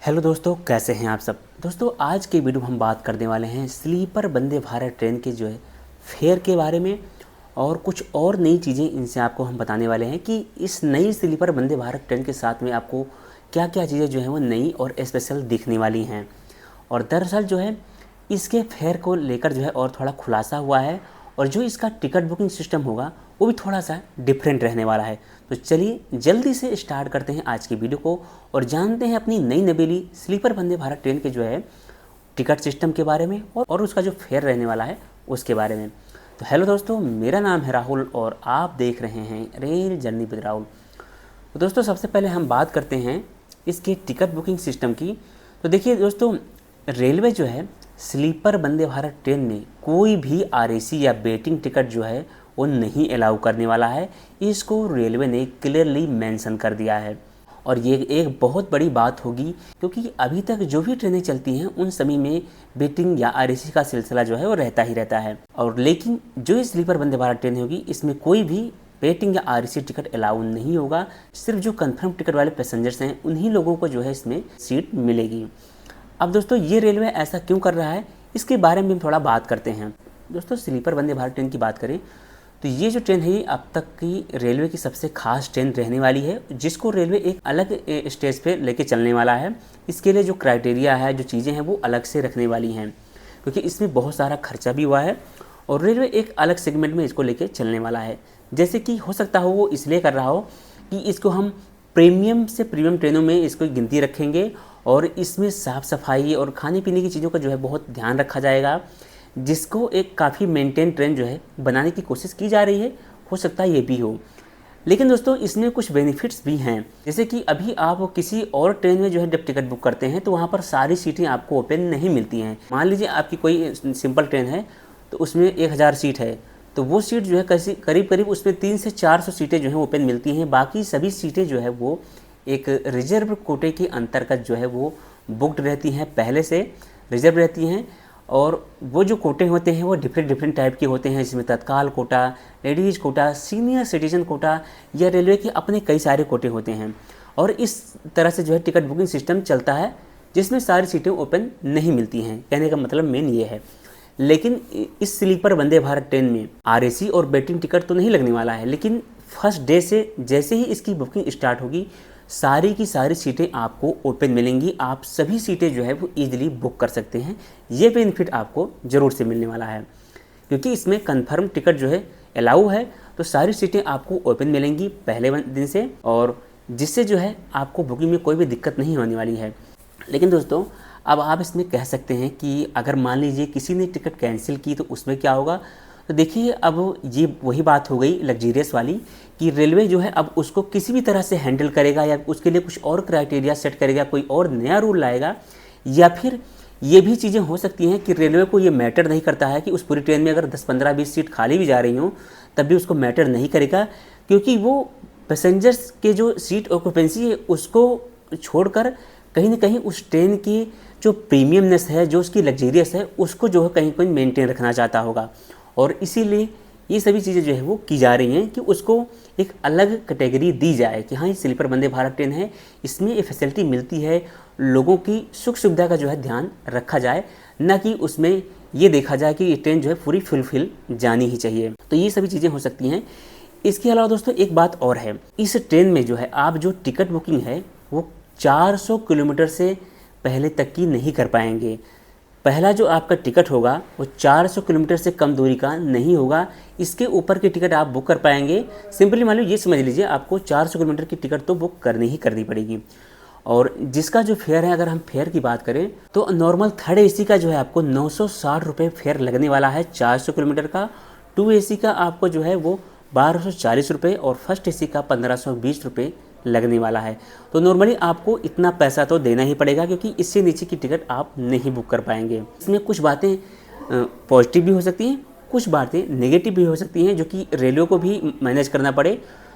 Hello दोस्तों, कैसे हैं आप सब। दोस्तों आज के वीडियो में हम बात करने वाले हैं स्लीपर वंदे भारत ट्रेन के फेयर के बारे में और कुछ और नई चीज़ें इनसे आपको हम बताने वाले हैं कि इस नई स्लीपर वंदे भारत ट्रेन के साथ में आपको क्या क्या चीज़ें वो नई और स्पेशल दिखने वाली हैं। और दरअसल इसके फेयर को लेकर और थोड़ा खुलासा हुआ है और जो इसका टिकट बुकिंग सिस्टम होगा वो भी थोड़ा सा डिफरेंट रहने वाला है। तो चलिए जल्दी से स्टार्ट करते हैं आज की वीडियो को और जानते हैं अपनी नई नवेली स्लीपर वंदे भारत ट्रेन के टिकट सिस्टम के बारे में और उसका जो फेयर रहने वाला है उसके बारे में। तो हेलो दोस्तों, मेरा नाम है राहुल और आप देख रहे हैं रेल जर्नी विद राहुल। तो दोस्तों सबसे पहले हम बात करते हैं इसके टिकट बुकिंग सिस्टम की। तो देखिए दोस्तों, railway sleeper Vande Bharat train में कोई भी आरएसी या वेटिंग टिकट वो नहीं अलाउ करने वाला है। इसको रेलवे ने क्लियरली मेंशन कर दिया है और ये एक बहुत बड़ी बात होगी क्योंकि अभी तक जो भी ट्रेनें चलती हैं उन सभी में वेटिंग या आरएसी का सिलसिला वो रहता ही रहता है। और लेकिन जो स्लीपर वंदे भारत ट्रेन होगी इसमें कोई भी वेटिंग या आरएसी टिकट अलाउ नहीं होगा। सिर्फ जो कंफर्म टिकट वाले पैसेंजर्स हैं उन्हीं लोगों को इसमें सीट मिलेगी। अब दोस्तों ये रेलवे ऐसा क्यों कर रहा है इसके बारे में हम थोड़ा बात करते हैं। दोस्तों स्लीपर वंदे भारत ट्रेन की बात करें तो ये जो ट्रेन है ये अब तक की रेलवे की सबसे खास ट्रेन रहने वाली है जिसको रेलवे एक अलग स्टेज पे लेके चलने वाला है। इसके लिए जो क्राइटेरिया है, जो चीज़ें हैं वो अलग से रखने वाली हैं क्योंकि इसमें बहुत सारा खर्चा भी हुआ है और रेलवे एक अलग सेगमेंट में इसको लेके चलने वाला है। जैसे कि हो सकता हो वो इसलिए कर रहा हो कि इसको हम प्रीमियम से प्रीमियम ट्रेनों में इसको गिनती रखेंगे और इसमें साफ़ सफाई और खाने पीने की चीज़ों का बहुत ध्यान रखा जाएगा, जिसको एक काफ़ी मेंटेन ट्रेन बनाने की कोशिश की जा रही है। हो सकता है ये भी हो, लेकिन दोस्तों इसमें कुछ बेनिफिट्स भी हैं। जैसे कि अभी आप किसी और ट्रेन में जब टिकट बुक करते हैं तो वहाँ पर सारी सीटें आपको ओपन नहीं मिलती हैं। मान लीजिए आपकी कोई सिंपल ट्रेन है तो उसमें 1000 सीट है तो वो सीट करीब करीब उसमें 300 से 400 सीटें ओपन मिलती हैं। बाकी सभी सीटें वो एक रिजर्व कोटे के अंतर्गत वो बुकड रहती हैं, पहले से रिजर्व रहती हैं। और वो जो कोटे होते हैं वो डिफरेंट टाइप के होते हैं। इसमें Tatkal quota, ladies quota, senior citizen quota या रेलवे के अपने कई सारे कोटे होते हैं। और इस तरह से टिकट बुकिंग सिस्टम चलता है जिसमें सारी सीटें ओपन नहीं मिलती हैं। कहने का मतलब मेन ये है। लेकिन इस स्लीपर वंदे भारत ट्रेन में आरएसी और वेटिंग टिकट तो नहीं लगने वाला है, लेकिन फर्स्ट डे से जैसे ही इसकी बुकिंग स्टार्ट होगी सारी की सारी सीटें आपको ओपन मिलेंगी। आप सभी सीटें वो ईजिली बुक कर सकते हैं। ये बेनिफिट आपको ज़रूर से मिलने वाला है क्योंकि इसमें कंफर्म टिकट अलाउ है तो सारी सीटें आपको ओपन मिलेंगी पहले दिन से, और जिससे आपको बुकिंग में कोई भी दिक्कत नहीं होने वाली है। लेकिन दोस्तों अब आप इसमें कह सकते हैं कि अगर मान लीजिए किसी ने टिकट कैंसिल की तो उसमें क्या होगा। तो देखिए अब ये वही बात हो गई लग्जीरियस वाली कि रेलवे अब उसको किसी भी तरह से हैंडल करेगा या उसके लिए कुछ और क्राइटेरिया सेट करेगा, कोई और नया रूल लाएगा, या फिर ये भी चीज़ें हो सकती हैं कि रेलवे को ये मैटर नहीं करता है कि उस पूरी ट्रेन में अगर 10, 15, 20 सीट खाली भी जा रही हों तब भी उसको मैटर नहीं करेगा क्योंकि वो पैसेंजर्स के जो सीट ऑक्यूपेंसी है उसको छोड़कर कहीं ना कहीं उस ट्रेन की जो प्रीमियमनेस है, जो उसकी लग्जीरियस है, उसको कहीं कहीं मेंटेन रखना चाहता होगा। और इसीलिए ये सभी चीज़ें वो की जा रही हैं कि उसको एक अलग कैटेगरी दी जाए कि हाँ ये स्लीपर वंदे भारत ट्रेन है, इसमें ये फैसिलिटी मिलती है, लोगों की सुख सुविधा का ध्यान रखा जाए, ना कि उसमें ये देखा जाए कि ये ट्रेन पूरी फुलफिल जानी ही चाहिए। तो ये सभी चीज़ें हो सकती हैं। इसके अलावा दोस्तों एक बात और है, इस ट्रेन में आप जो टिकट बुकिंग है वो 400 किलोमीटर से पहले तक की नहीं कर पाएंगे। पहला जो आपका टिकट होगा वो 400 किलोमीटर से कम दूरी का नहीं होगा। इसके ऊपर की टिकट आप बुक कर पाएंगे। सिंपली मान लो ये समझ लीजिए आपको 400 किलोमीटर की टिकट तो बुक करनी पड़ेगी। और जिसका जो फेयर है, अगर हम फेयर की बात करें तो नॉर्मल थर्ड एसी का आपको 960 रुपये फेयर लगने वाला है 400 किलोमीटर का। 2 एसी का आपको वो 1240 रुपये और फर्स्ट एसी का 1520 रुपये लगने वाला है। तो नॉर्मली आपको इतना पैसा तो देना ही पड़ेगा क्योंकि इससे नीचे की टिकट आप नहीं बुक कर पाएंगे। इसमें कुछ बातें पॉजिटिव भी हो सकती हैं, कुछ बातें नेगेटिव भी हो सकती हैं जो कि रेलवे को भी मैनेज करना पड़े।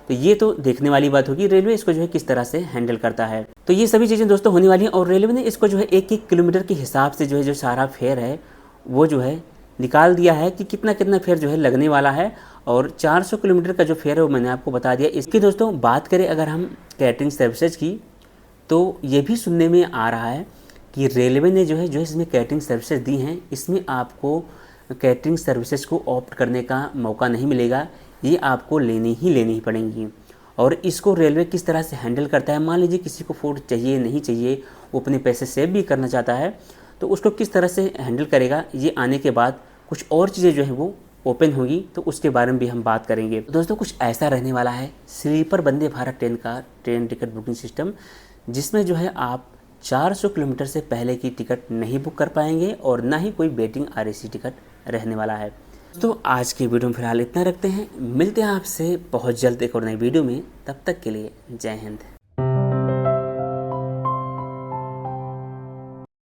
तो ये तो देखने वाली बात होगी रेलवे इसको किस तरह से हैंडल करता है। तो ये सभी चीज़ें दोस्तों होने वाली हैं और रेलवे ने इसको 1-1 किलोमीटर के हिसाब से जो सारा फेयर है वो निकाल दिया है कि कितना कितना फेयर लगने वाला है। और 400 किलोमीटर का जो फेयर है वो मैंने आपको बता दिया। इसकी दोस्तों बात करें अगर हम कैटरिंग सर्विसेज की तो ये भी सुनने में आ रहा है कि रेलवे ने जो है इसमें कैटरिंग सर्विसेज दी हैं, इसमें आपको कैटरिंग सर्विसेज को ऑप्ट करने का मौका नहीं मिलेगा, ये आपको लेनी ही पड़ेंगी। और इसको रेलवे किस तरह से हैंडल करता है, मान लीजिए किसी को फूड चाहिए नहीं चाहिए, वो अपने पैसे सेव भी करना चाहता है, तो उसको किस तरह से हैंडल करेगा, ये आने के बाद कुछ और चीज़ें जो है वो ओपन होगी, तो उसके बारे में भी हम बात करेंगे। दोस्तों कुछ ऐसा रहने वाला है स्लीपर वंदे भारत ट्रेन का ट्रेन टिकट बुकिंग सिस्टम, जिसमें जो है आप 400 किलोमीटर से पहले की टिकट नहीं बुक कर पाएंगे और ना ही कोई वेटिंग RAC टिकट रहने वाला है। तो आज की वीडियो में फिलहाल इतना रखते हैं, मिलते हैं आपसे बहुत जल्द एक और नई वीडियो में, तब तक के लिए जय हिंद।